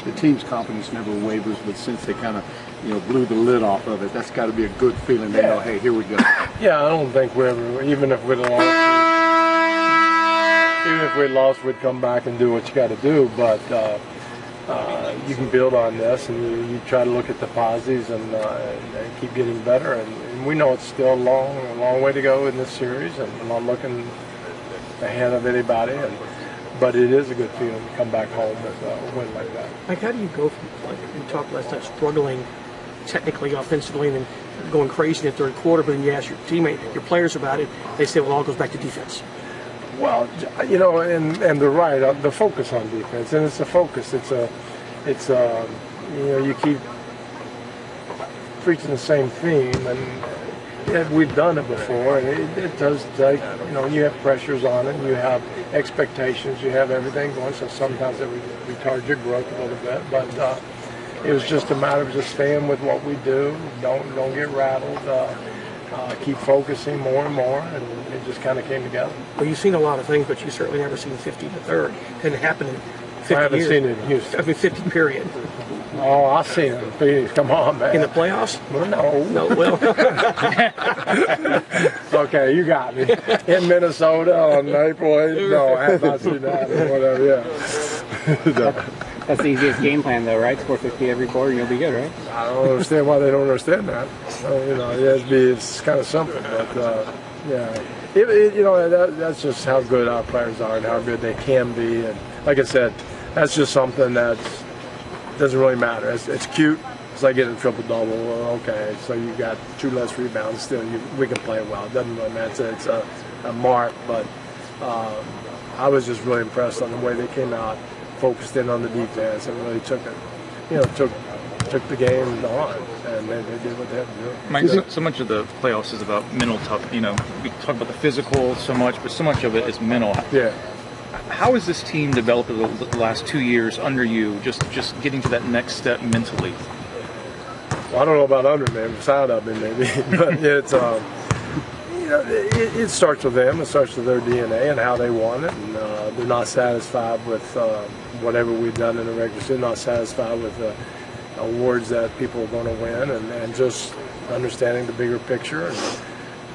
the team's confidence never wavers, but since they kind of, blew the lid off of it, that's got to be a good feeling. They know, hey, here we go. Yeah, I don't think we ever, even if we lost, we'd come back and do what you got to do. But you can build on this, and you try to look at the positives and keep getting better. And we know it's still a long way to go in this series, and I'm not looking ahead of anybody. But it is a good feeling to come back home with a win like that. Like, how do you go from, like we talked last night, struggling technically, offensively, and then going crazy in the third quarter, but then you ask your teammate, your players about it, they say, well, it all goes back to defense. Well, and they're right. The focus on defense, and it's a focus. You keep preaching the same theme, and we've done it before, and it does take, you have pressures on it, you have expectations, you have everything going, so sometimes it retards your growth a little bit, but it was just a matter of just staying with what we do, don't get rattled, keep focusing more and more, and it just kind of came together. Well, you've seen a lot of things, but you've certainly never seen 50 to third. It didn't happen in 50 I haven't years. seen it in Houston. I mean, 50 period. Oh, I've seen it in Phoenix. Come on, man. In the playoffs? Well, no. No, well. Okay, you got me. In Minnesota on April 8th? No, I have not seen that or whatever, yeah. That's the easiest game plan, though, right? Score 50 every quarter, and you'll be good, right? I don't understand why they don't understand that. It's kind of simple, but yeah. That's just how good our players are and how good they can be. And like I said, that's just something that doesn't really matter. It's cute. It's like getting a triple-double. Well, okay, so you got 2 less rebounds. Still, we can play well. It doesn't really matter. It's a mark, but I was just really impressed on the way they came out, focused in on the defense, and really took it. Took the game on, and they did what they had to do. Mike, so much of the playoffs is about mental tough. We talk about the physical so much, but so much of it is mental. Yeah. How has this team developed over the last 2 years under you, just getting to that next step mentally? Well, I don't know about under me, beside of me maybe, but it's it starts with them. It starts with their DNA and how they want it, and they're not satisfied with whatever we've done in the regular season. Not satisfied with awards that people are going to win, and just understanding the bigger picture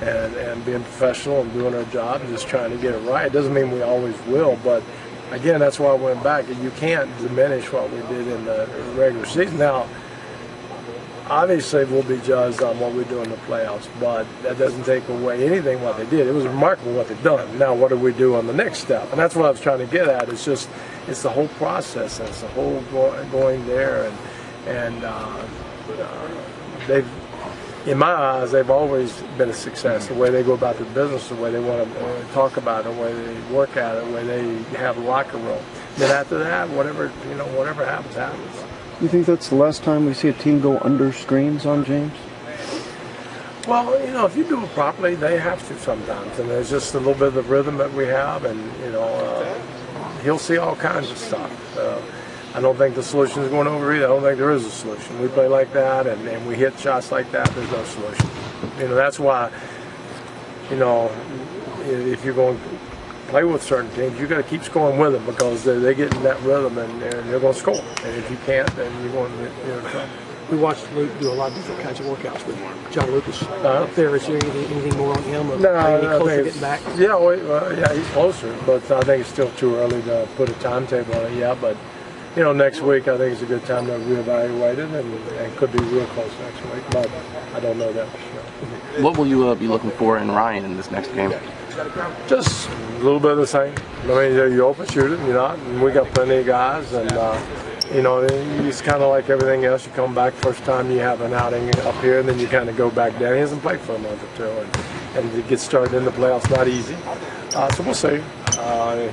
and being professional and doing our job and just trying to get it right. It doesn't mean we always will, but again, that's why I went back. You can't diminish what we did in the regular season. Now, obviously, we'll be judged on what we do in the playoffs, but that doesn't take away anything what they did. It was remarkable what they've done. Now, what do we do on the next step? And that's what I was trying to get at. It's the whole process, and it's the whole going there, and they've, in my eyes, they've always been a success. The way they go about their business, the way they want to talk about it, the way they work at it, the way they have a locker room. Then after that, whatever happens, happens. You think that's the last time we see a team go under screens on James? Well, if you do it properly, they have to sometimes, and there's just a little bit of the rhythm that we have, and he'll see all kinds of stuff. I don't think the solution is going over either. I don't think there is a solution. We play like that, and we hit shots like that. There's no solution. That's why, if you're going to play with certain teams, you got to keep scoring with them because they get in that rhythm and they're going to score. And if you can't, then you're going to trouble. We watched Luke do a lot of different kinds of workouts with John Lucas up there. Is there anything more on him? Or no, any closer getting back? Yeah, he's closer, but I think it's still too early to put a timetable on it yet. But next week I think it's a good time to reevaluate it, and could be real close next week. But I don't know that for sure. What will you be looking for in Ryan in this next game? Just a little bit of the same. I mean, you open shoot it, you're not, and we got plenty of guys, and it's kind of like everything else. You come back first time you have an outing up here, and then you kind of go back down. He hasn't played for a month or two, and to get started in the playoffs not easy. So we'll see.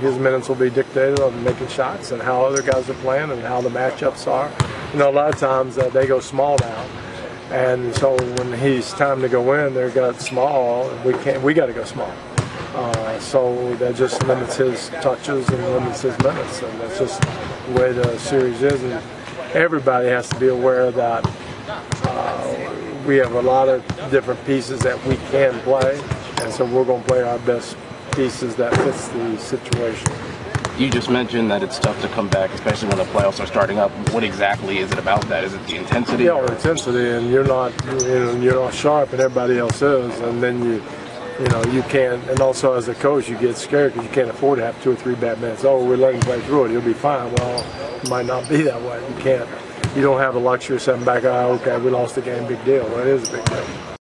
His minutes will be dictated on making shots and how other guys are playing and how the matchups are. A lot of times they go small now, and so when he's time to go in, they're got small. We got to go small. So that just limits his touches and limits his minutes, and that's just the way the series is. And everybody has to be aware that we have a lot of different pieces that we can play, and so we're going to play our best pieces that fits the situation. You just mentioned that it's tough to come back, especially when the playoffs are starting up. What exactly is it about that? Is it the intensity? Yeah, intensity, and you're not sharp, and everybody else is, and then you can't. And also as a coach, you get scared because you can't afford to have 2 or 3 bad minutes. Oh, we're letting him play through it; he'll be fine. Well, it might not be that way. You can't. You don't have the luxury of sitting back. Oh, okay, we lost the game. Big deal. Well, it is a big deal.